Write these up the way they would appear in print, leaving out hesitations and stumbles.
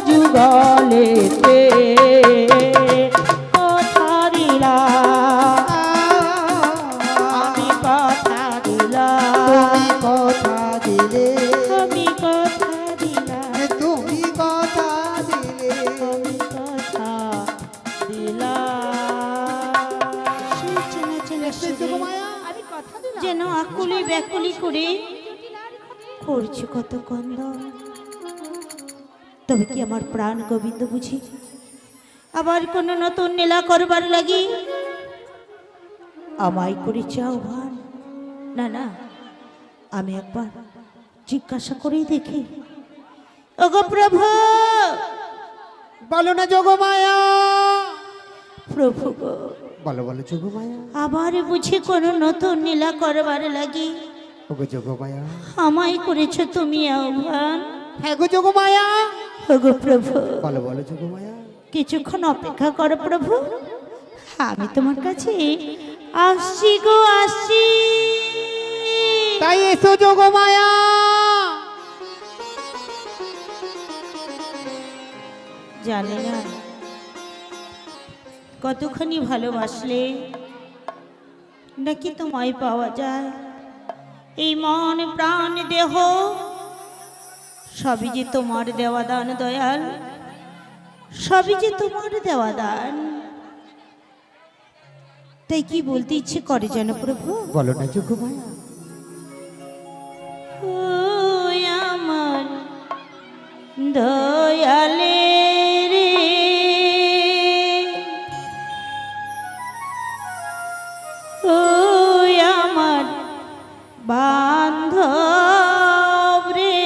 যুগলেতে কথা দিলাম আমি কথা দিলাম কথা দিলে আমি কথা দিলাম তুমি কথা দিলে আমি কথা দিলাম আমি কথা দিলাম যেন আকুলি ব্যাকুলি করে করছে কত কন্দ। তবে কি আমার প্রাণ গোবিন্দ বুঝি আবার কোন নতুন নীলা করবার লাগি আমায় করে চাও ভান? না না, আমি একবার জিজ্ঞাসা করেই দেখি। ওগো প্রভু, বলো না যোগমায়া। প্রভু গো, বলো বলো যোগমায়া। আবার বুঝি কোন নতুন নীলা করবার লাগি ওগো যোগমায়া। আমায় করেছ তুমি আহ্বান? হ্যাঁ গো যোগমায়া। ওগো প্রভু, বলো বলো যোগমায়া। কিছুক্ষণ অপেক্ষা করো প্রভু, আমি তোমার কাছে আসছি গো আসছি। তাই এসো যোগমায়া। জানি না কতখানি ভালোবাসলে নাকি তোমায় পাওয়া যায়। এই মন প্রাণ দেহ সবই যে তোমার দেওয়া দান দয়াল, সবই যে তোমার দেওয়া দান। তাই কি বলতে ইচ্ছে করে যেন প্রভু? বলো না যোগমায়া। ও আমার দয়ালে রে, ও আমার বান্ধব রে,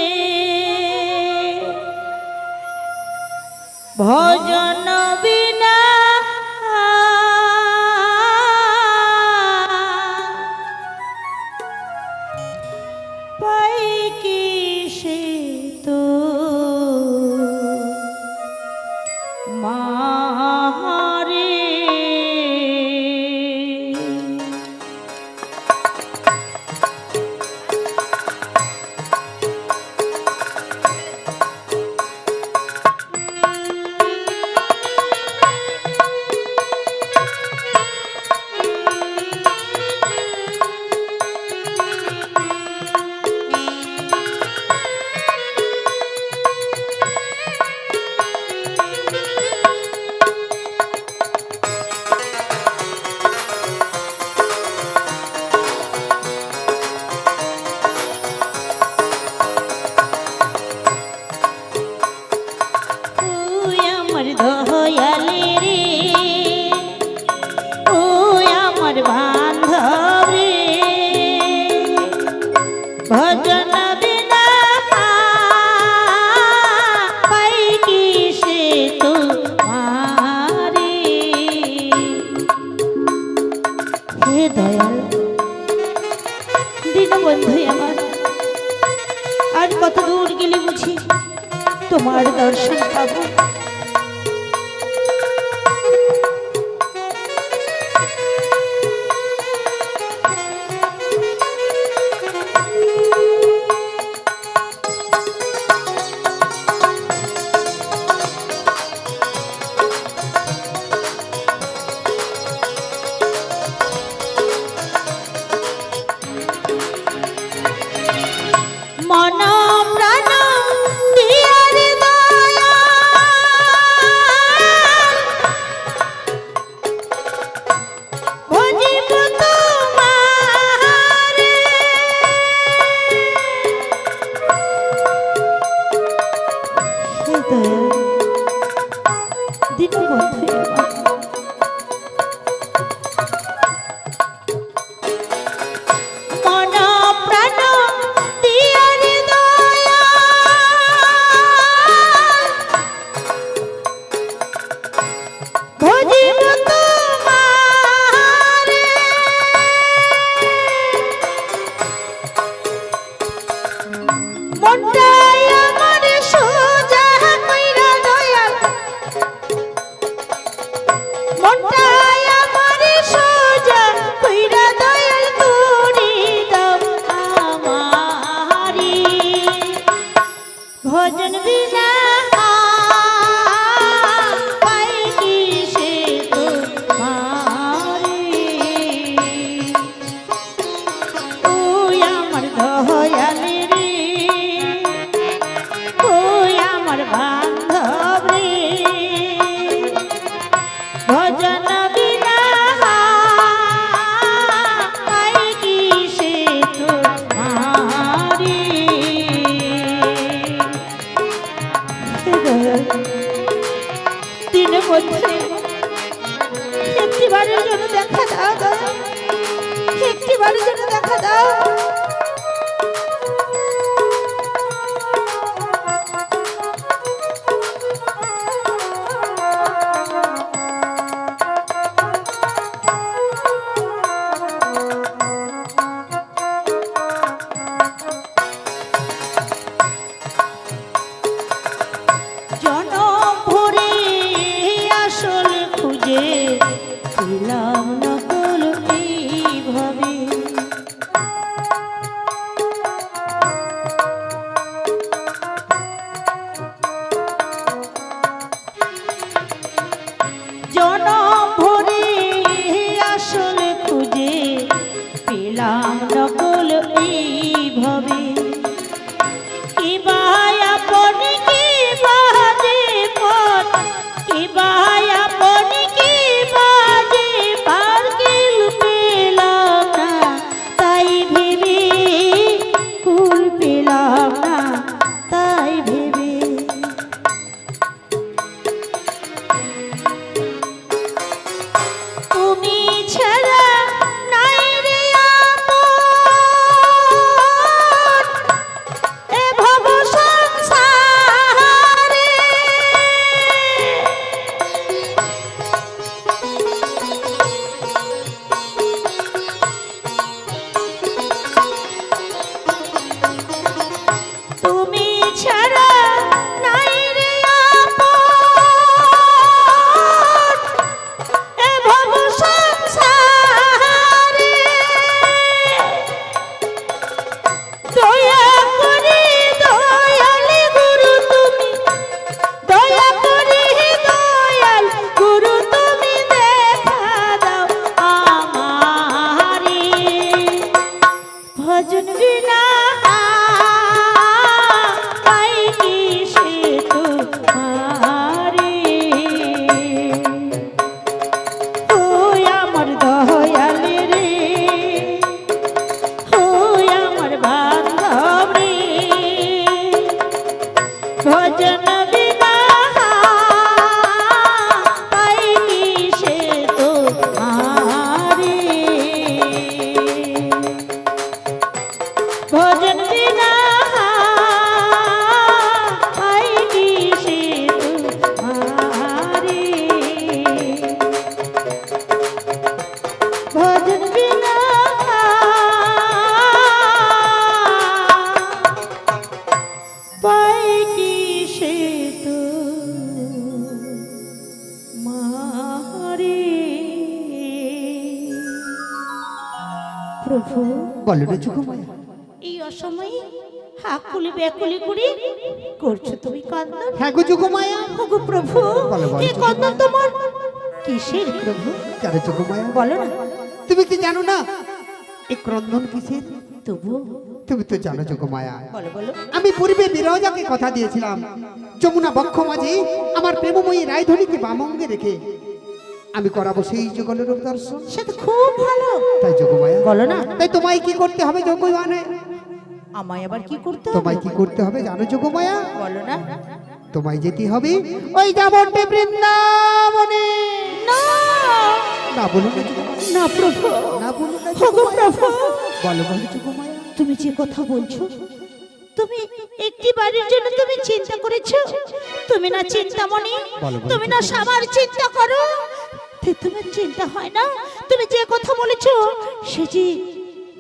ভজন বিনা পাই কি সে তো মারে। ভজন বিনা পাই কি সে তোমারে। হে দয়াল দীনবন্ধু আমার, আর কত দূর গেলে বুঝি তোমার দর্শন পাবো? মন প্রাণ দিয়ারে দয়া, ভজিব তোমারে। হে দয়াল দীনবন্ধু আমার, মন প্রাণ দিয়ারে দয়া, ভজিব তোমারে। মনটাই আমার সোজা কইরা দয়াল, মনটাই আমার সোজা কইরা দয়াল তুমি দাও আমারি। ভজন বিনা আমার বান্ধব রে ভজন বিনা পাই কি সে তোমারি দিনের মধ্যে একটিবারের জন্য দেখা দাও দয়া, একটিবারের জন্য দেখা দাও। জনম ভরে আসল খুঁজে পেলাম নকল এইভাবে। জনম ভরে আসল খুঁজে পেলাম নকল এইভাবে। কিবায় আপনি কিবাজে পথ, কিবায় আপনি কিবাজে পারকিল পেলাম না, তাই ভেবে কুল পেলাম না, তাই ভেবে। তুমি ছাড়া নাই রে আপন এ ভব সংসারে। তুমি ছাড়া নাই রে আপন এ ভব সংসারে। দয়া করে দয়াল গুরু তুমি, দয়া করে দয়াল গুরু তুমি দেখা দাও আমারে। ভজন বিনা পাই কি সে তোমারে। ও আমার দয়াল রে, ও আমার বান্ধব রে ভজন বিনা পাই কি সে তোমারে। ভজন বিনা পাই কি সে তোমারে। ভজন বিনা পাই কি সে তোমারে। প্রভু বলো রে যোগমায়া। এই অসময়ে হাকুলি ব্যাকুলি করে করছো তুমি কন্দন। হ্যাঁ গো যোগমায়া। ওগো প্রভু বলো, বলো। এই কন্দন তোমার কিসের প্রভু? জানো যোগমায়া, বলো না। তুমি কি জানো না এই ক্রন্দন কিসের? তবু তুমি তো জানো যোগমায়া, বলো বলো। আমি পূর্বে বিরজাকে কথা দিয়েছিলাম যমুনা বক্ষ মাঝে আমার প্রেমময়ী রায়ধনীকে বামঙ্গে রেখে আমি করাবো সেই যুগলের দর্শন। সে তো খুব ভালো। তাই যোগমায়া বলো না। তাই তোমায় কি করতে হবে যোগমায়া? আমায় আবার কি করতে হবে? তোমায় কি করতে হবে জানো যোগমায়া? বলো না। তোমায় যেতে হবে ওই যাবটে বৃন্দাবনে। না না বলো না যোগমায়া। না প্রভু, না বলো না ওগো যোগমায়া। প্রভু বলো বলো যোগমায়া। তুমি যে কথা বলছো, তুমি একটি বাড়ির জন্য তুমি চিন্তা করেছো? তুমি না চিন্তামণি, বলো, বলো। তুমি না সবার চিন্তা করো, তোমার চিন্তা হয় না? তুমি যে কথা বলেছো সে যে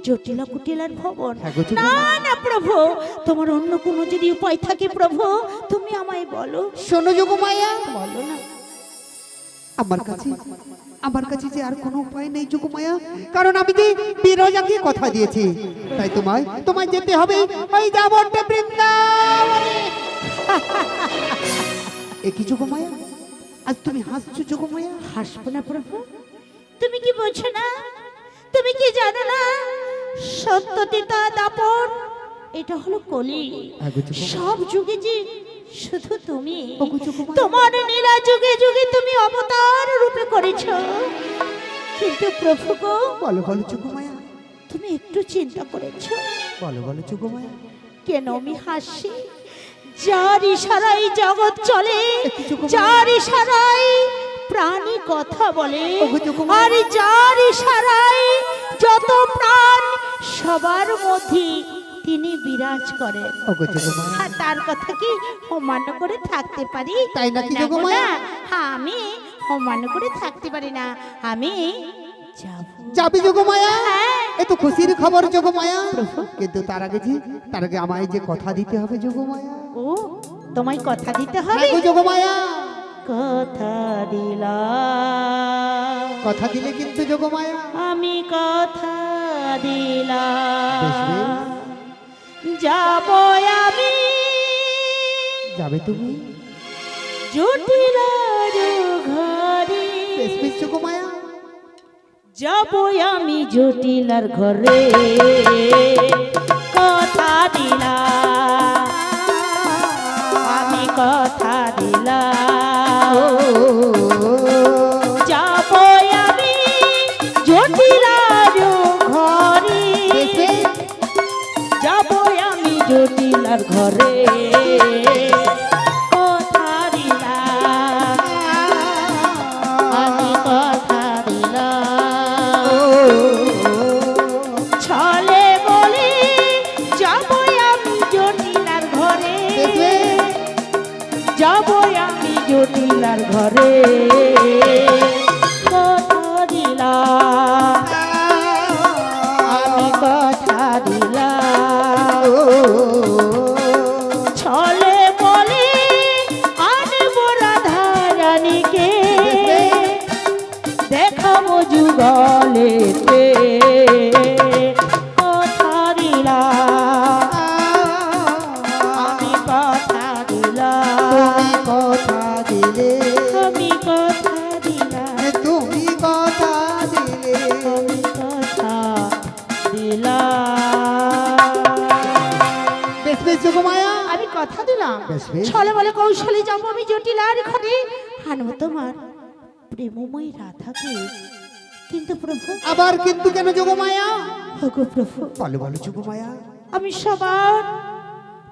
জটিলা কুটিলার ভবন। হ্যাঁ গো যোগমায়া। না না প্রভু, তোমার অন্য কোনো যদি উপায় থাকে প্রভু তুমি আমায় বলো। শোনো যোগমায়া, বলো না। আমার কাছে যে আর কোনো উপায় নেই যোগমায়া, কারণ আমি যে বিরজাকে কথা দিয়েছি, তাই তোমায় যেতে হবে ওই যাবটে বৃন্দাবনে। এ কি যোগমায়া, আজ তুমি হাসছো যোগমায়া? হাসবো না প্রভু, তুমি কি বোঝো না? তুমি কি জানো না সত্যতিতা দাপন এটা হলো কলি। হ্যাঁ গো যোগমায়া। সব যুগে যে শুধু তুমি ওগো যোগমায়া। তোমার নীলা যুগে যুগে তুমি অবতার রূপে করেছো, কিন্তু প্রভু গো বলো বলো যোগমায়া, তুমি একটু চিন্তা করেছো বলো বলো যোগমায়া। কেন আমি হাসি? যার ইশারাই জগৎ চলে, একটু যোগমায়া। যার ইশারাই প্রাণী কথা বলে, ওগো যোগমায়া। আর যার ইশারাই যত প্রাণ সবার মধ্যে তিনি বিরাজ করেন। ওগো যোগমায়া। আর তার কথা কি অমান্য করে থাকতে পারি? তাই নাকি না গো যোগমায়া? না, হ্যাঁ, আমি অমান্য করে থাকতে পারি না। আমি যাব। যাবি যোগমায়া? হ্যাঁ। এ তো খুশির খবর যোগমায়া, কিন্তু তার আগে আমায় যে কথা দিতে হবে যোগমায়া। ও, তোমায় কথা দিতে হ্যাঁ হবে? গো যোগমায়া। কথা দিলাম, কথা দিলে কিন্তু যোগমায়া। আমি কথা বেশ দিলাম, বেশ। যাব আমি যাবে তুমি? জটিলার ঘরে, বেশ বেশ যোগমায়া। যাব আমি জটিলার ঘরে, কথা দিলাম, আমি কথা দিলাম, যাব আমি জটিলার ঘরে, বেশ বেশ। যাব আমি জটিলার ঘরে, কথা দিলাম, আমি কথা দিলাম, ছলে বলে যাব আমি জটিলার ঘরে, যাব আমি জটিলার ঘরে, কথা দিলাম, আমি কথা দিলাম, ছলে বলে আনবো রাধা রানীকে, দেখাবো যুগলেতে, কথা দিলাম, আমি কথা দিলাম, কথা দিলে, আমি কথা দিলাম, তুমি কথা দিলে। আমি কথা দিলাম, বেশ বেশ যোগমায়া। আমি কথা দিলাম, বেশ বেশ। ছলে বলে কৌশলে যাবো আমি জটিলার ঘরে, আনবো তোমার প্রেমময়ী রাধাকে। কিন্তু প্রভু, আবার কিন্তু কেন যোগমায়া? ওগো প্রভু, বলো বলো যোগমায়া। আমি সবার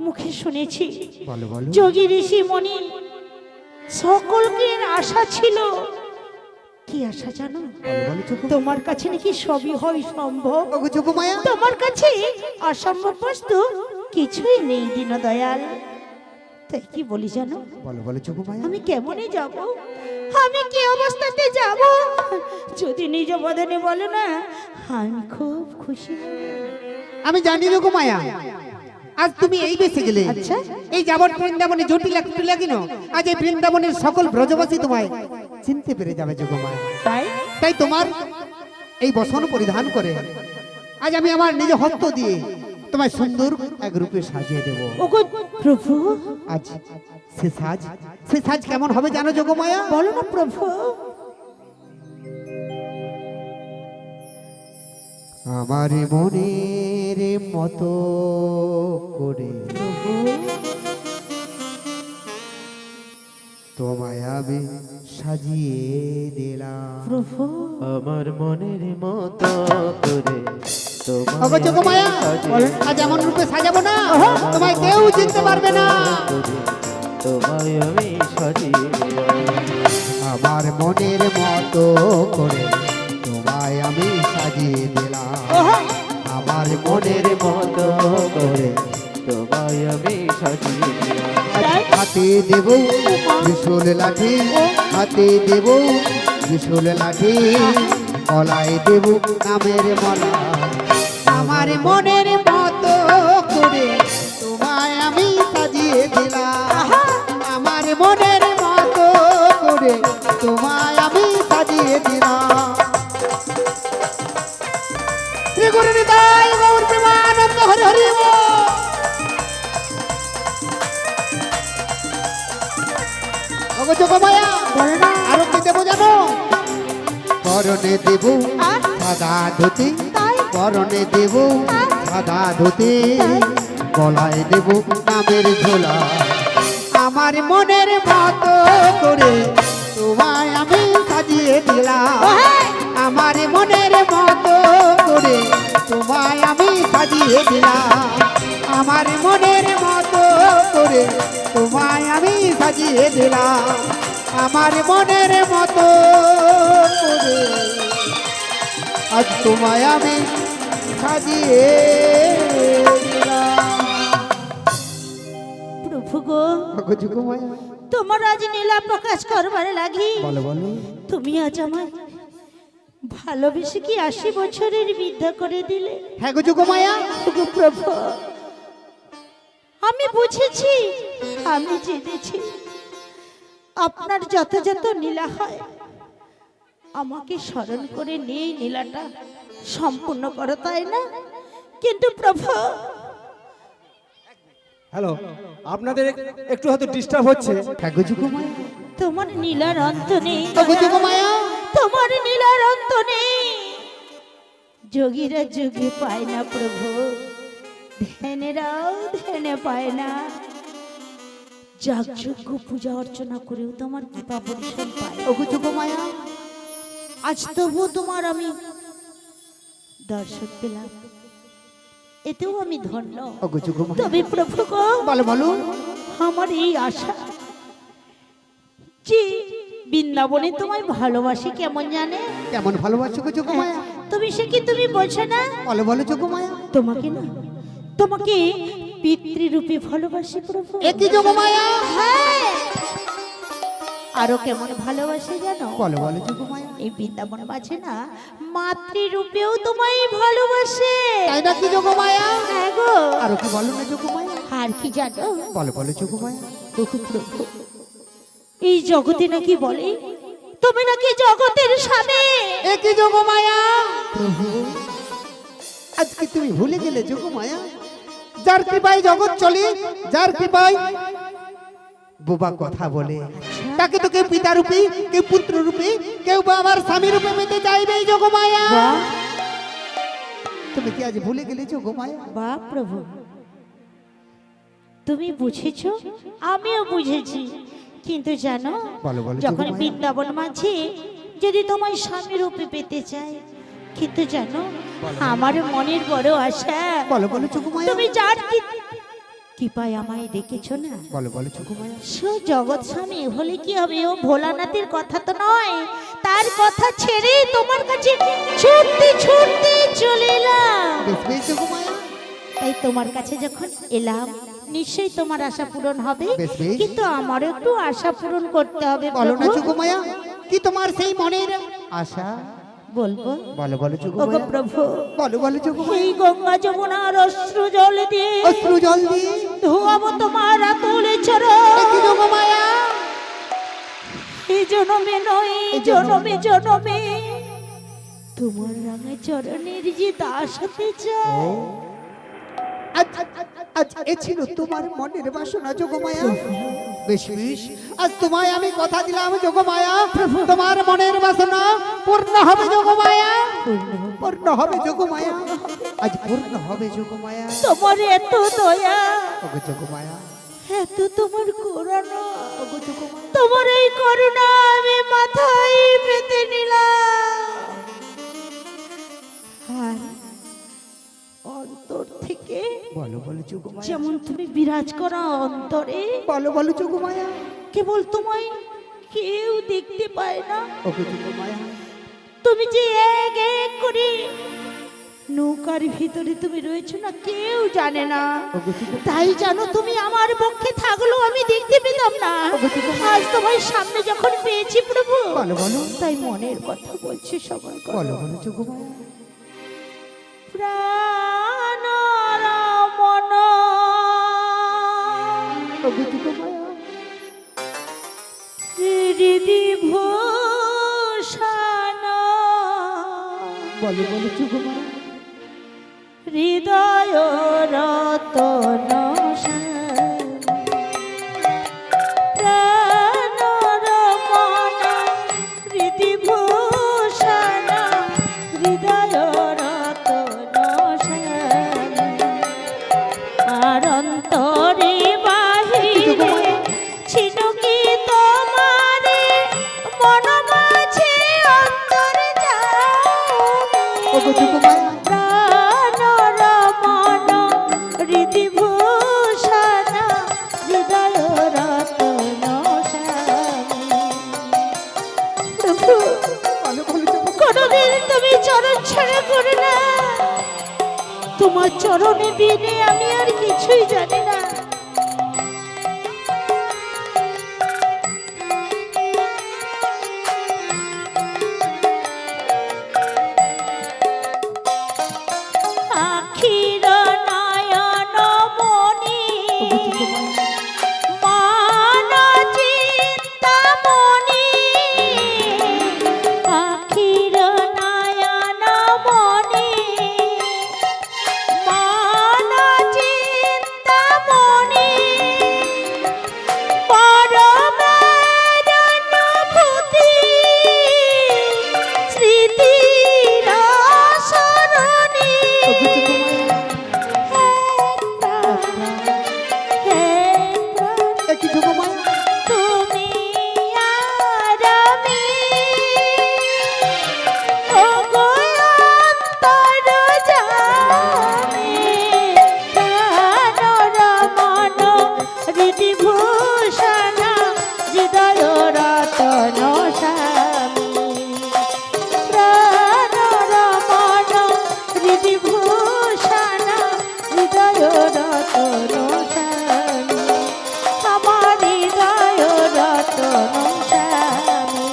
মুখে শুনেছি, বলো বলো। যোগী ঋষি মণি সকলকে আশা ছিল, কি আশা জানো? বলো বলো যোগমায়া। তোমার কাছে নাকি সবই হয় সম্ভব, ওগো যোগমায়া। তোমার কাছে অসম্ভব বস্তু কিছুই নেই দীনদয়াল। তাই কি বলি জানো? বলো বলো যোগমায়া। আমি কেমনে যাব, আমি কি অবস্থাতে যাব? যদি নিজ বদনে বলো না, আমি খুব খুশি হব। আমি জানি যোগমায়া, আজ তুমি এই বেঁচে গেলে। আচ্ছা। এই যাবত বৃন্দাবনে জটিল একটু লাগিনো, আজ এই বৃন্দাবনের সকল ব্রজবাসী তোমায় চিনতে পেরে যাবে যোগমায়া। তাই তাই তোমার এই বসন পরিধান করে আজ আমি আমার নিজ হস্ত দিয়ে তোমায় সুন্দর এক রূপে সাজিয়ে দেব। ওগো প্রভু, আজ সে সাজ কেমন হবে জানো যোগমায়া? বলো না প্রভু। আমার মনের মতো করে তোমায় আমি সাজিয়ে দিলাম। প্রভু, আমার মনের মতো করে ওগো যোগমায়া, আজ এমন রূপে সাজাবো না তোমায় কেউ চিনতে পারবে না। তোমায় আমি সাজিয়ে আমার মনের মতো করে তোমায় আমি সাজিয়ে দিলাম। আমার মনের মতো করে তোমায় আমি সাজিয়ে হাতে দেব ত্রিশূল লাঠি, হাতে দেব ত্রিশূল লাঠি, গলায় দেব নামের মালা। আমার মনের মতো করে তোমায় আমি সাজিয়ে দিলাম। আমার মনের মতো করে তোমায় আমি সাজিয়ে দিলাম। শ্রী গুরু নিতাই গৌর প্রেমানন্দ হরি হরি বল। ওগো যোগমায়া, আরো কি দেবো জানো? করণে দেব সাদা ধুতি, করণে দেব সাদা ধুতি, গলায় দেব নামের ঝোলা। আমার আমার মনের মতো করে তোমায় আমি সাজিয়ে দিলাম আমার মনের মতো করে তোমায় আমি সাজিয়ে দিলাম আমার মনের মতো করে তোমায় আমি সাজিয়ে দিলাম আমার মনের মতো করে আজ তোমায় আমি সাজিয়ে দিলাম প্রভু গো, ওগো যোগমায়া তোমার আজ নীলা প্রকাশ করবার লাগি বলো বলো তুমি আজ আমার ভালোবেসে কি 80 বছরের বৃদ্ধা করে দিলে। হ্যাঁ গো যোগমায়া ওগো প্রভু, আমি বুঝেছি, আমি জেনেছি আপনার যত যত নীলা হয় আমাকে স্মরণ করে নিয়ে নীলাটা সম্পূর্ণ করো, তাই না? কিন্তু প্রভু, হ্যালো, আপনাদের একটু হয়তো ডিস্টার্ব হচ্ছে। হ্যাঁ গো যোগমায়া তোমার নীলার অন্ত নেই, ওগো যোগমায়া তোমার নীলার অন্ত নেই। যোগীরা যোগে পায় না প্রভু, ধ্যানেরাও ধ্যানে পায় না। যাগযজ্ঞ পূজা অর্চনা করেও তোমার কৃপা পরিশ্রম পায়। ওগো যোগমায়া আজ তবুও তোমার আমি দর্শন পেলাম, এতেও আমি ধন্য। ওগো যোগমায়া তবে প্রভু গো, বলো বলো আমার এই আশা যে বৃন্দাবনে তোমায় ভালোবাসি কেমন জানে, কেমন ভালোবাসো গো যোগমায়া তুমি সে কি তুমি বোঝো না? বলো বলো যোগমায়া তোমাকে না, তোমাকে পিতৃরূপে ভালোবাসি প্রভু। একই যোগমায়া হ্যাঁ, আরো কেমন ভালোবাসি জানো? বলো বলো যোগমায়া এই বৃন্দাবন বাজে না, মাতৃরূপেও তোমায় ভালোবাসে। তাই নাকি যোগমায়া হ্যাঁ গো, আরো কি বলো না যোগমায়া আর কি জানো? বলো বলো যোগমায়া ওগো প্রভু, এই জগতে নাকি বলে তুমি নাকি জগতের স্বামী। একই যোগমায়া আজকে তুমি ভুলে গেলে যোগমায়া যার কৃপায় জগৎ চলে, যার কৃপায় বোবা কথা বলে, তাকে তো কেউ পিতা রূপে, কেউ পুত্র রূপে, কেউ বা আবার স্বামী রূপে পেতে চাইবে যোগমায়া। বাহ তুমি কি আজ ভুলে গেলে যোগমায়া? বাহ প্রভু, তুমি বুঝেছো, আমিও বুঝেছি। কিন্তু জানো, বলো বলো যখন যোগমায়া। বৃন্দাবন মাঝে যদি তোমায় স্বামী রূপে পেতে চাই, কিন্তু জানো আমার মনের বড় আশা, বলো বলো যোগমায়া তুমি যার কি পায় আমায় দেখেছো না, বলো বলো যোগমায়া সে জগৎ স্বামী হলে কি হবে? ও ভোলানাথের কথা তো নয়, তার কথা ছেড়ে তোমার কাছে ছুটতে ছুটতে চলে এলাম। বেশ বেশ যোগমায়া তাই তোমার কাছে যখন এলাম, নিশ্চয়ই তোমার আশা পূরণ হবে, বেশ বেশ। কিন্তু আমার একটু আশা পূরণ করতে হবে বলো না প্রভু। যোগমায়া কি তোমার সেই মনের আশা? বলবো বলো বলো ওগো যোগমায়া প্রভু, বলো বলো যোগমায়া এই গঙ্গা যমুনার অশ্রু জল দিয়ে অশ্রু জল দিয়ে ধোয়াবো তোমার আতুলে চরণ। একই যোগমায়া এই জনমে নয়, এই জনমে জনমে তোমার রাঙা চরণের যে দাস হতে চায়। আজ আজ এ ছিল তোমার মনের বাসনা যোগমায়া। বেশ বেশ, আজ তোমায় আমি কথা দিলাম যোগমায়া, তোমার মনের বাসনা পূর্ণ হবে যোগমায়া, পূর্ণ হবে যোগমায়া, আজ পূর্ণ হবে যোগমায়া। তোমার এত দয়া, ওগো যোগমায়া এত তোমার করুণা, ওগো যোগমায়া তোমার এই করুণা আমি মাথায় পেতে নিলাম। আর অন্তর থেকে বলো বলো যোগমায়া যেমন তুমি বিরাজ করা অন্তরে, বলো বলো যোগমায়া কেবল তোমায় কেউ দেখতে পায় না। ওগো যোগমায়া তুমি যে এক এক করে নৌকার ভিতরে তুমি রয়েছো না, কেউ জানে না। ওগো যোগমায়া তাই জানো, তুমি আমার পক্ষে থাকলেও আমি দেখতে পেতাম না। আজ তোমার সামনে যখন পেয়েছি প্রভু, বলো বলো তাই মনের কথা বলছি, সবার কথা। বলো বলো যোগমায়া প্রাণ মন ওগো যোগমায়া হৃদি ভূষণ বলো বলো যোগমায়া হৃদয় রতন প্রাণর মন হৃদি ভূষণ হৃদয় রতন আর অন্তরে বাহিরে তোমার চরণে বিনে আমি আর কিছুই জানি না। আখির নয়ন মনি মান চিন্তামণি, আখির নয়ন মনি মান চিন্তামণি, পরমের অনুভূতি স্মৃতির সরণি। একই যোগমায়া তুমি আর আমি ওগো অন্তর্যামী, প্রাণর মন হৃদিভূষণ হৃদয় রতন স্বামী, প্রাণর মন হৃদিভূষণ হৃদয় রতন স্বামী, আমার হৃদয় রতন স্বামী,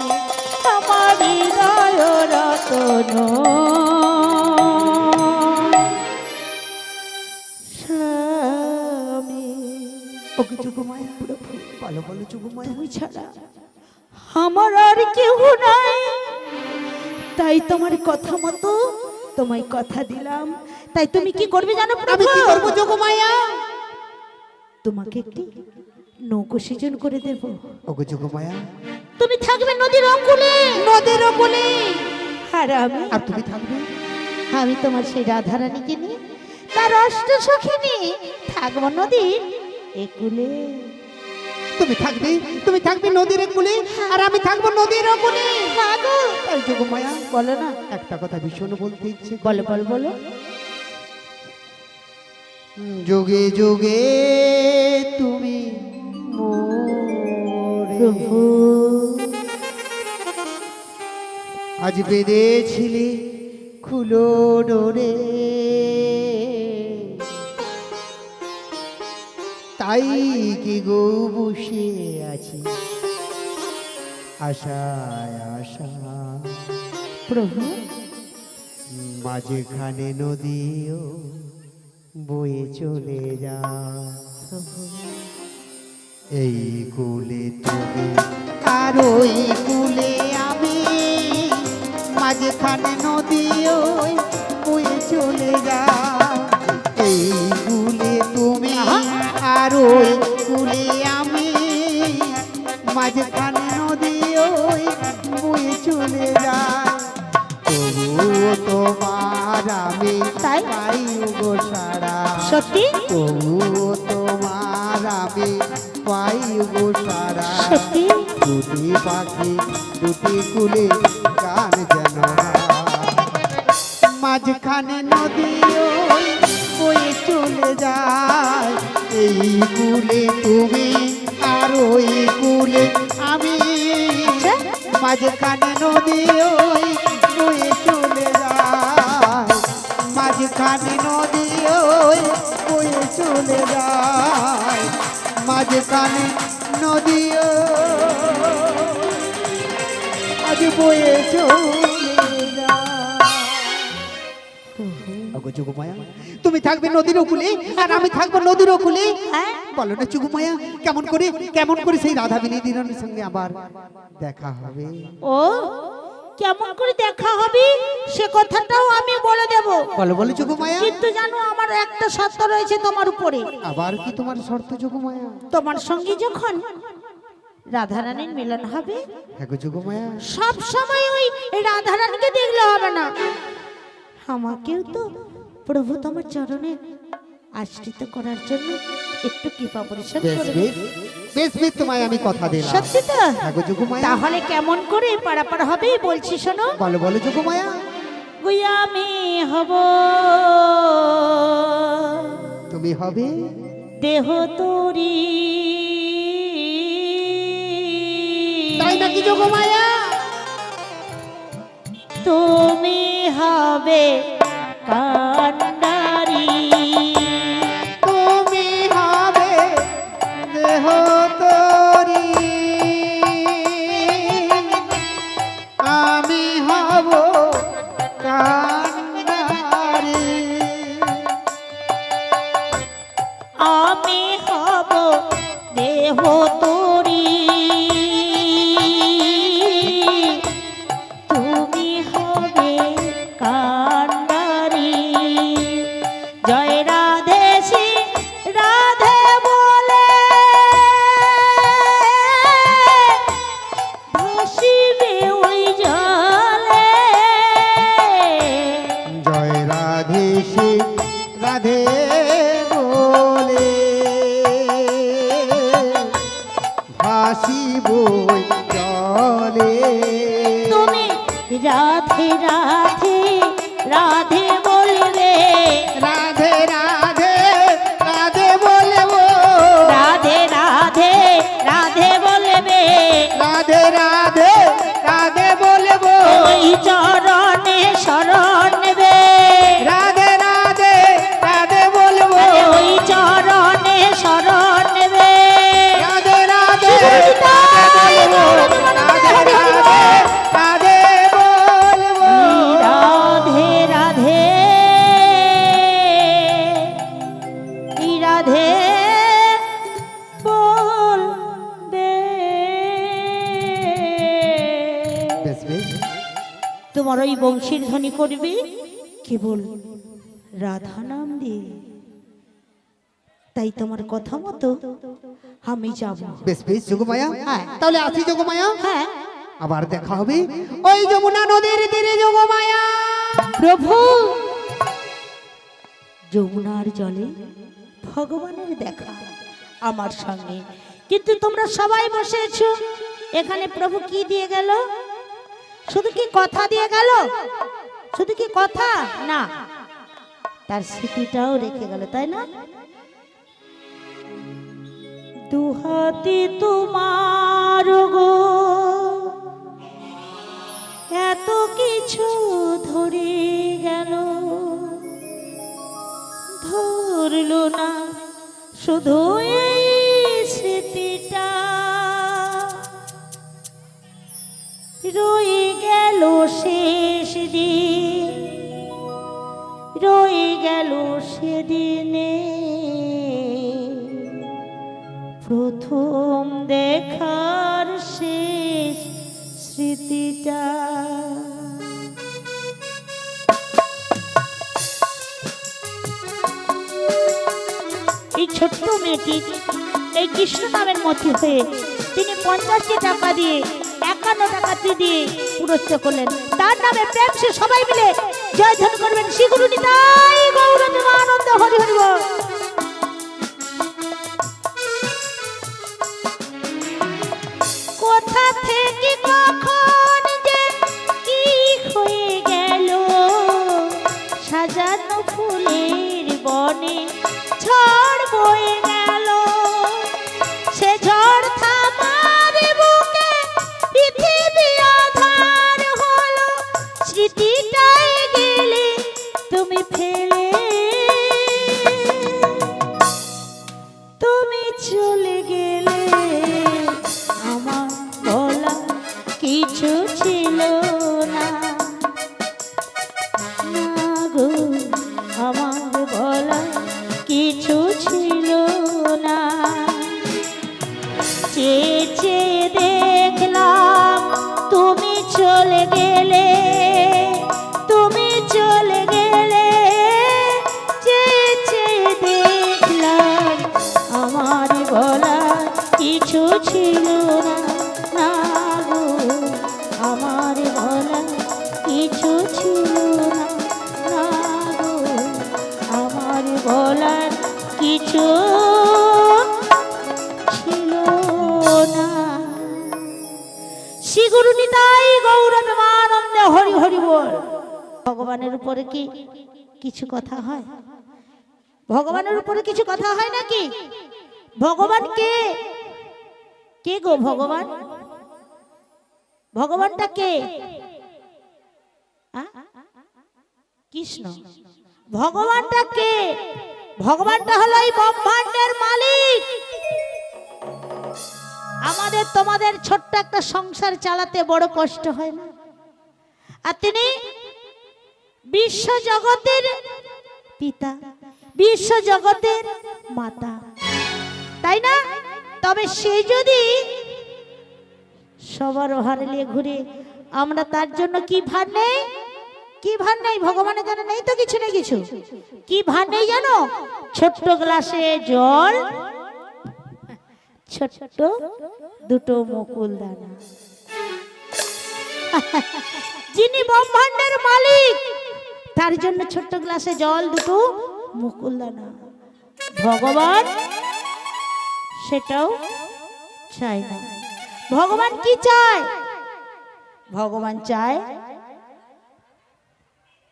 আমার হৃদয় রতন স্বামী। ওকে যোগমায়া বলো বলো যোগমায়া তুমি ছাড়া আমার আর কেউ নাই, তাই তোমার কথা মতো তোমায় কথা দিলাম। তাই তুমি কি করবে জানো আমি প্রভু? কি করবো যোগমায়া? তোমাকে একটি নৌকো সৃজন করে দেব। ওকে যোগমায়া তুমি থাকবে নদীর অকুলে, নদীর কোলে, আর আমি আর তুমি থাকবে আমি তোমার সেই রাধারানীকে নিয়ে তার অষ্ট সখী নিয়ে থাকবো নদীর একুলে। তুমি থাকবে নদীর কোলে, আর আমি থাকবো নদীর কোলে। থাকো। তাই যোগমায়া বলো না, একটা কথা ভীষণ বলতে ইচ্ছে করে। বলো বলো বলো। যোগে যোগে তুমি মোরে প্রভু আজ বেঁধেছিলে খুলো ডোরে, তাই কি গো বসে আছি আশায় আশা। প্রভু মাঝখানে নদীও বয়ে চলে যা, এই কুলে তুমি আর ওই কুলে আমি, মাঝখানে নদীও বয়ে চলে যা, এই কুলে তুমি আর ওই কুলে আমি, মাঝখানে নদীও বয়ে চলে যায়। তবুও তোমার আমি তাই? পাই গো সারা, সত্যি তবুও তোমার আমি পাই গো সারা। সত্যি দুটি পাখি দুটি কুলে গান যেন মাঝখানে নদী ওই বয়ে চলে যায়, এই কুলে তুমি আর ওই কুলে আমি, মাঝখানে নদী ওই বয়ে চলে যায়, মাঝখানে নদী ওই বয়ে চলে যায়, মাঝখানে নদী আজ বয়ে চলে যায়। ওগো যোগমায়া তুমি থাকবে নদীর কুলে, আর আমি থাকবো নদীর কুলে। হ্যাঁ বলো না যোগমায়া কেমন করে সেই রাধা বিনোদিনীর সঙ্গে আবার দেখা হবে? ও কেমন করে দেখা হবে সে কথাটাও আমি বলে দেব, বলো বলো যোগমায়া। কিন্তু জানো আমার একটা শর্ত রয়েছে তোমার উপরে। আবার কি তোমার শর্ত যোগমায়া? তোমার সঙ্গে যখন রাধারানীর মিলন হবে, হ্যাঁ গো যোগমায়া। সব সময় ওই রাধারানীকে দেখলে হবে না, আমাকেও তো প্রভু তোমার চরণে আশ্রিত করার জন্য একটু কৃপা পরিশোধ বেশ করে। বেশ বেশ বেশ তোমায় আমি কথা দিলাম। সত্যি তো? হ্যাঁ গো যোগমায়া। তাহলে কেমন করে পারাপার হবে বলছি শোনো। বলো বলো যোগমায়া। গুইয়া আমি হব, তুমি হবে দেহ তোরি, তাই নাকি যোগমায়া? তুমি হবে কান্ডারি। কই চলে তুমি রাধে রাধে রাধে বলবে, রাধে রাধে রাধে বলবো রাধে রাধে রাধে বলবে, রাধে রাধে রাধে বলবো ওই চরণে শরণ নেবে, রাধে রাধে রাধে বলবো ওই চরণে শরণ নেবে। রাধে রাধে বলবো রাধে রাধে রাধে বলবো রাধে রাধে রাধে বলবে। বেশ বেশ তোমার ওই বংশীর ধ্বনি করবে কেবল রাধা নাম দিয়ে, তাই তোমার কথা মতো আমি যাব। বেশ বেশ যোগমায়া, হ্যাঁ। তাহলে আসি যোগমায়া, হ্যাঁ আবার দেখা হবে ওই যমুনা নদীর তীরে যোগমায়া। প্রভু, যমুনার জলে ভগবানের দেখা আমার সঙ্গে, কিন্তু তোমরা সবাই বসেছো এখানে, প্রভু কি দিয়ে গেল? শুধু কি কথা দিয়ে গেল? শুধু কি কথা না, তার স্মৃতিটাও রেখে গেল, তাই না? দুহাতি তোমার গো এত কিছু ধরে গেল, ধরলো না শুধু এই স্মৃতিটা, রয়ে গেল শেষ দিন, রয়ে গেল সেদিনে প্রথম দেখার শেষ স্মৃতিটা। এই ছোট্ট মেয়েটি এই কৃষ্ণ নামের মধ্যে হয়ে তিনি 50টি টাকা দিয়ে 51 টাকাটি দিয়ে পুরস্কার করলেন, তার নামে প্রেম সে সবাই মিলে জয় ধ্বনি করবেন। শ্রী গুরু নিতাই গৌর প্রেমানন্দ হরি হরি বল। কোথা থেকে কখন যে কি হয়ে গেল, সাজানো ফুলের বনে ঝড় বয়ে গেল, সে ঝড় থামার বুকে পৃথিবী আধার হলো, স্মৃতিটাই গেলে তুমি ফেলে, তুমি চলে গেলে, আমার বলা কিছু ছিল না, না গো আমার বলা কিছু ছিল না, চেয়ে চেয়ে দেখলাম তুমি চলে গেলে, তুমি চলে গেলে, চেয়ে চেয়ে দেখলাম আমার বলা কিছু ছিল না, না গো আমার বলা কিছু ছিল না, না গো আমার বলার কিছু ছিল না। শ্রী গুরু নিতাই গৌর প্রেমানন্দ হরি হরি বল। ভগবানের উপরে কি কিছু কথা হয়? ভগবানের উপরে কিছু কথা হয় নাকি? ভগবান কে? কে গো ভগবান? ভগবানটা কে? কৃষ্ণ। ভগবানটা কে? ভগবানটা হলো এই ব্রহ্মাণ্ডের মালিক। আমাদের তোমাদের ছোট্ট একটা সংসার চালাতে বড় কষ্ট হয় না, আর তিনি বিশ্ব জগতের পিতা, বিশ্ব জগতের মাতা, তাই না? তবে সে যদি সবার ভার নিয়ে ঘুরে, আমরা তার জন্য কি ভার নেই? কি ভার নেই? ভগবানের জন্য নেই তো কিছু, নেই কিছু। কি ভার নেই জানো? ছোট্ট গ্লাসে জল, ছোট্ট দুটো মুকুল দানা। যিনি ব্রহ্মাণ্ডের মালিক, তার জন্য ছোট্ট গ্লাসে জল, দুটো মুকুল দানা। ভগবান সেটাও চাই না। ভগবান কি চায়? ভগবান চায়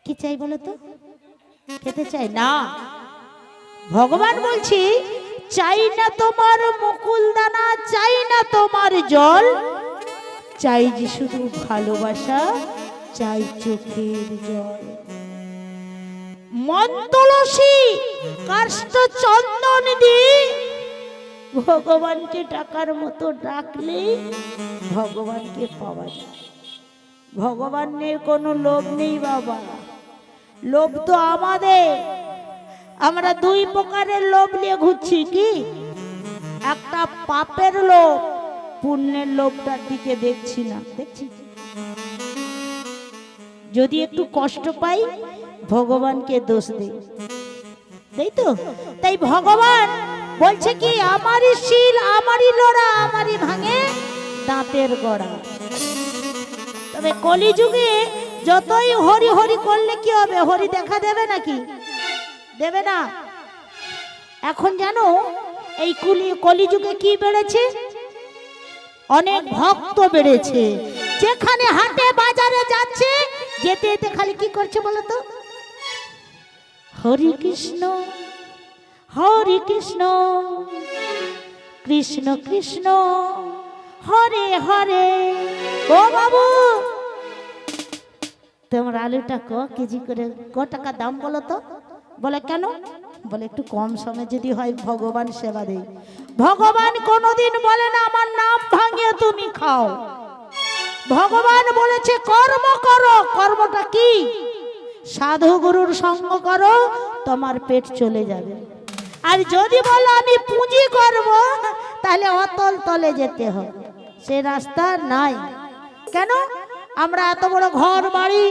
কি চাই বলো তো? খেতে চাই না। ভগবান বলছি চাই না তোমার মুকুল দানা, চাই না তোমার জল, চাই যে শুধু ভালোবাসা, চাই চোখের জল। মন তুলসী কাষ্ঠ চন্দন দি ভগবানকে ডাকার মতো ডাকলে ভগবানকে পাওয়া যায়। ভগবানের কোনো লোভ নেই বাবা, লোভ তো আমাদের। আমরা দুই প্রকারের লোভ নিয়ে ঘুরছি। কি? একটা পাপের লোভ, পুণ্যের লোভটার দিকে দেখছি না। দেখছি যদি একটু কষ্ট পাই ভগবানকে দোষ দেই, তাই তো? তাই ভগবান বলছে কি আমারই শিল আমারই লোড়া আমারই ভাঙে দাঁতের গড়া। তবে কলিযুগে যতই হরি হরি করলে কি হবে? হরি দেখা দেবে নাকি? দেবে না। এখন জানো এই কলিযুগে কি বেড়েছে? অনেক ভক্ত বেড়েছে। যেখানে হাটে বাজারে যাচ্ছে, যেতে যেতে খালি কি করছে বলো তো? হরি কৃষ্ণ হরে কৃষ্ণ কৃষ্ণ কৃষ্ণ হরে হরে। ও বাবু তোমার আলুটা ক কেজি করে, ক টাকা দাম বলো তো? বলে কেন? বলে একটু কম সময় যদি হয় ভগবান সেবা দেই। ভগবান কোনোদিন বলে না আমার নাম ভাঙিয়ে তুমি খাও। ভগবান বলেছে কর্ম করো। কর্মটা কি? সাধু গুরুর সঙ্গ করো, তোমার পেট চলে যাবে। আর যদি বলো আমি পুঁজি করব, তাহলে অতল তলে যেতে হবে, সে রাস্তা নাই। কেন? আমরা এত বড় ঘর বাড়ি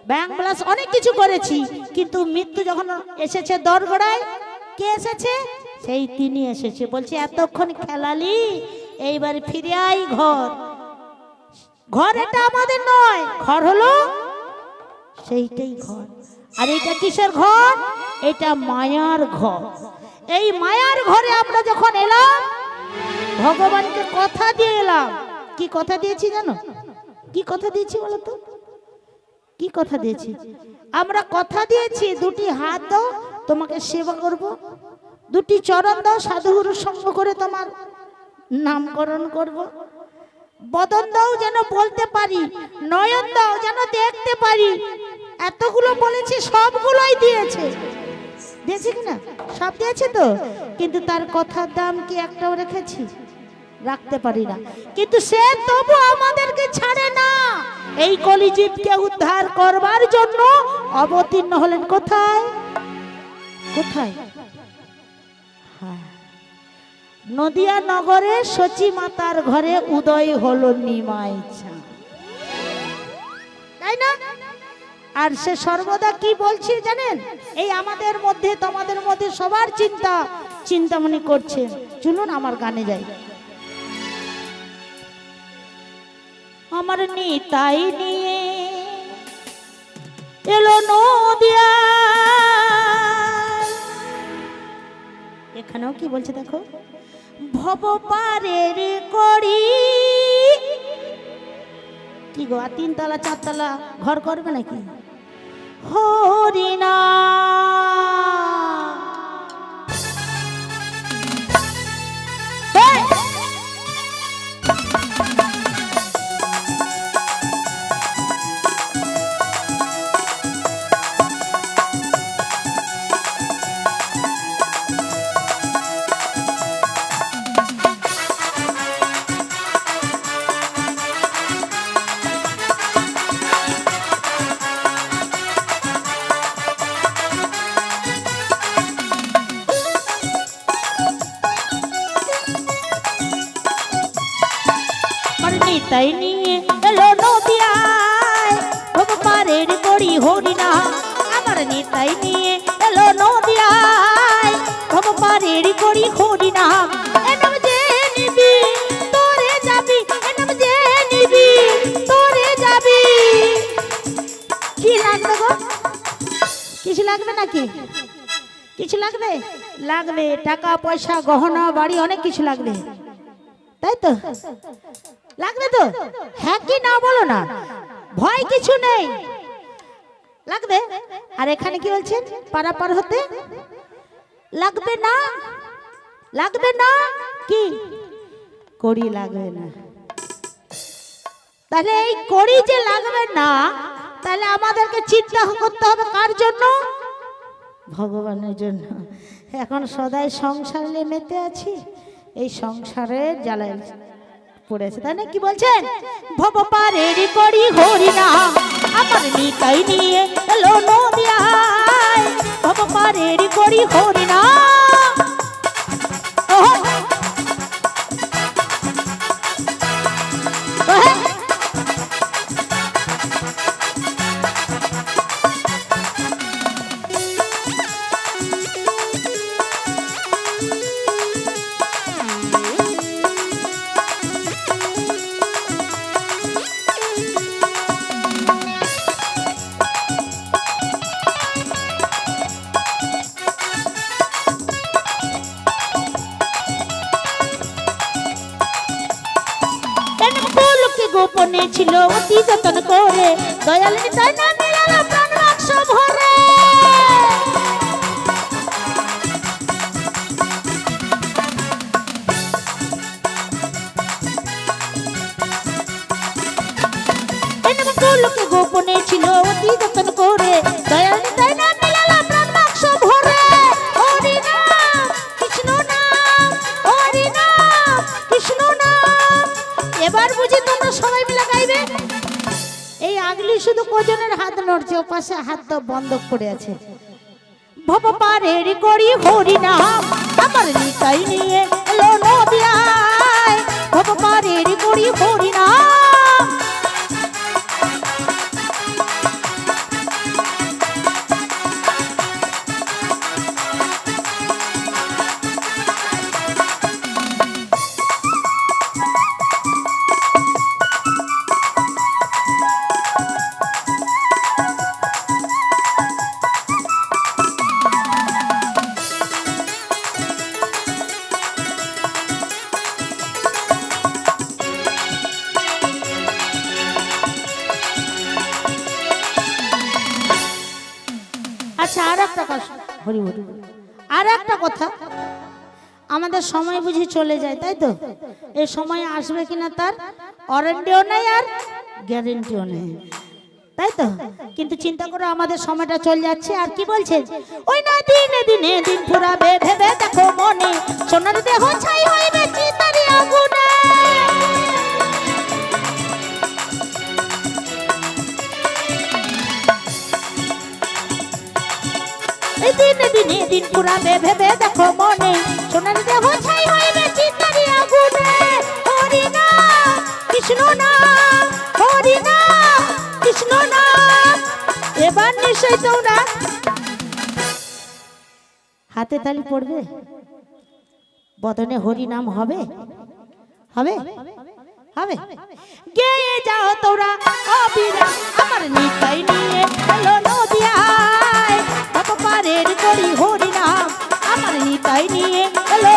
ব্যাংক ব্যালেন্স অনেক কিছু করেছি, কিন্তু মৃত্যু যখন এসেছে দরগড়ায়, কে এসেছে? সেই তিনি এসেছে। বলছে এতক্ষণ খেলালি, এইবার ফিরে আই ঘর। ঘর এটা আমাদের নয়, ঘর হলো সেইটাই ঘর। আর এটা কিসের ঘর? এটা মায়ার ঘর। এই মায়ার ঘরে আমরা যখন এলাম, ভগবানকে কথা দিয়ে এলাম। কি কথা দিয়েছি জানো? কি কথা দিয়েছি বলো তো? কি কথা দিয়েছি? আমরা কথা দিয়েছি দুটি হাত দাও তোমাকে সেবা করব, দুটি চরণ দাও সাধুগুরুর সঙ্গ করে তোমার নামকরণ করব, বদন দাও যেন বলতে পারি, নয়ন দাও যেন দেখতে পারি। এতগুলো বলেছি, সবগুলোই দিয়েছে। দিয়েছে কিনা? সব দিয়েছে তো। কিন্তু তার কথার দাম কি একটাও রেখেছি? রাখতে পারি না। কিন্তু সে তবু আমাদেরকে ছাড়ে না। এই কলিজীবকে উদ্ধার করবার জন্য অবতীর্ণ হলেন কোথায়? কোথায়? নদিয়া নগরে সচী মাতার ঘরে উদয় হলো নিমাই চাঁদ, তাই না? আর সে সর্বদা কি বলছে জানেন? এই আমাদের মধ্যে তোমাদের মধ্যে সবার চিন্তামণি করছে। চলুন আমার গানে যাই। আমার নিতাই নিয়ে এলো নদিয়া। এখানেও কি বলছে দেখো, ভব পারের করি। কি গো, তিনতলা চারতলা ঘর করবে নাকি? হরিনা তাই নিয়ে এলো নদিয়ায়, ভব পারের করি হরিনা। আমার নিতাই নিয়ে এলো নদিয়ায়, ভব পারের করি হরিনা। এনাম যে নিবি তোরে যাবি, এনাম যে নিবি তোরে যাবি। কি লাগবে গো? কিছু লাগবে নাকি? কিছু লাগবে? লাগবে। টাকা পয়সা গহনা বাড়ি অনেক কিছু লাগবে, তাই তো লাগবে তো? হ্যাঁ কি না বলো না, ভয় কিছু নেই, লাগবে। আর এখানে কি বলছেন? পারাপার হতে লাগবে না, লাগবে না কি কড়ি লাগবে না। তাহলে এই কড়ি যে লাগবে না, তাহলে আমাদেরকে চিন্তা করতে হবে কার জন্য? ভগবানের জন্য। এখন সদাই সংসার নিয়ে মেতে আছি, এই সংসারের জ্বালায় পড়েছে, তাই না? কি বলছেন? ভব পারের করি হরি না আমার নিতাই নিয়ে এলো নদিয়ায়, ভব পারের করি হরি না। ওহ, ওহ, গোপনে ছিল অতি যতন করে, দয়াল নিতাই না মিলালো প্রাণ বাক্স ভরে। লোকে গোপনে ছিল অতি যতন করে, দয়াল নিতাই না মিলালো প্রাণ বাক্স ভরে। হরি নাম কৃষ্ণ নাম, হরি নাম কৃষ্ণ নাম। এবার বুঝি তোমরা সবাই মিলে গাইবে। এই আগলি শুধু কজনের হাত নড়ছে, ও পাশে হাত তো বন্ধ করে আছে। ভব পারের করি হরি নাম আমার নিতাই নিয়ে এলো নদিয়ায়, ভব পারের করি হরি নাম। আচ্ছা, আর একটা কথা, হরি হরি, আর একটা কথা, আমাদের সময় বুঝি চলে যায়, তাই তো? এই সময় আসবে কিনা তার ওয়ারেন্টিও নেই আর গ্যারেন্টিও নেই, তাই তো? কিন্তু চিন্তা করো, আমাদের সময়টা চলে যাচ্ছে। আর কি বলছেন? ওই না দিনে দিনে দিন ফুরাবে ভেবে দেখো মনে, সোনার দেহ ছাই হইবে চিতারি আগুনে। দিনে দিনে দিন ফুরাবে ভেবে দেখো মনে, সোনার দেহ ছাই হইবে চিতারি আগুনে। হরি নাম কৃষ্ণ নাম, হরি নাম কৃষ্ণ নাম। এবার নিশ্চয় তোমরা হাতে তালি পড়বে, বদনে হরি নাম হবে, হবে হবে। গেয়ে যাও তোরা অবিরা আমার নিতাই নিয়ে এলো নদিয়ায়, ভব পারের করি হরি নাম আমার নিতাই নিয়ে এলো।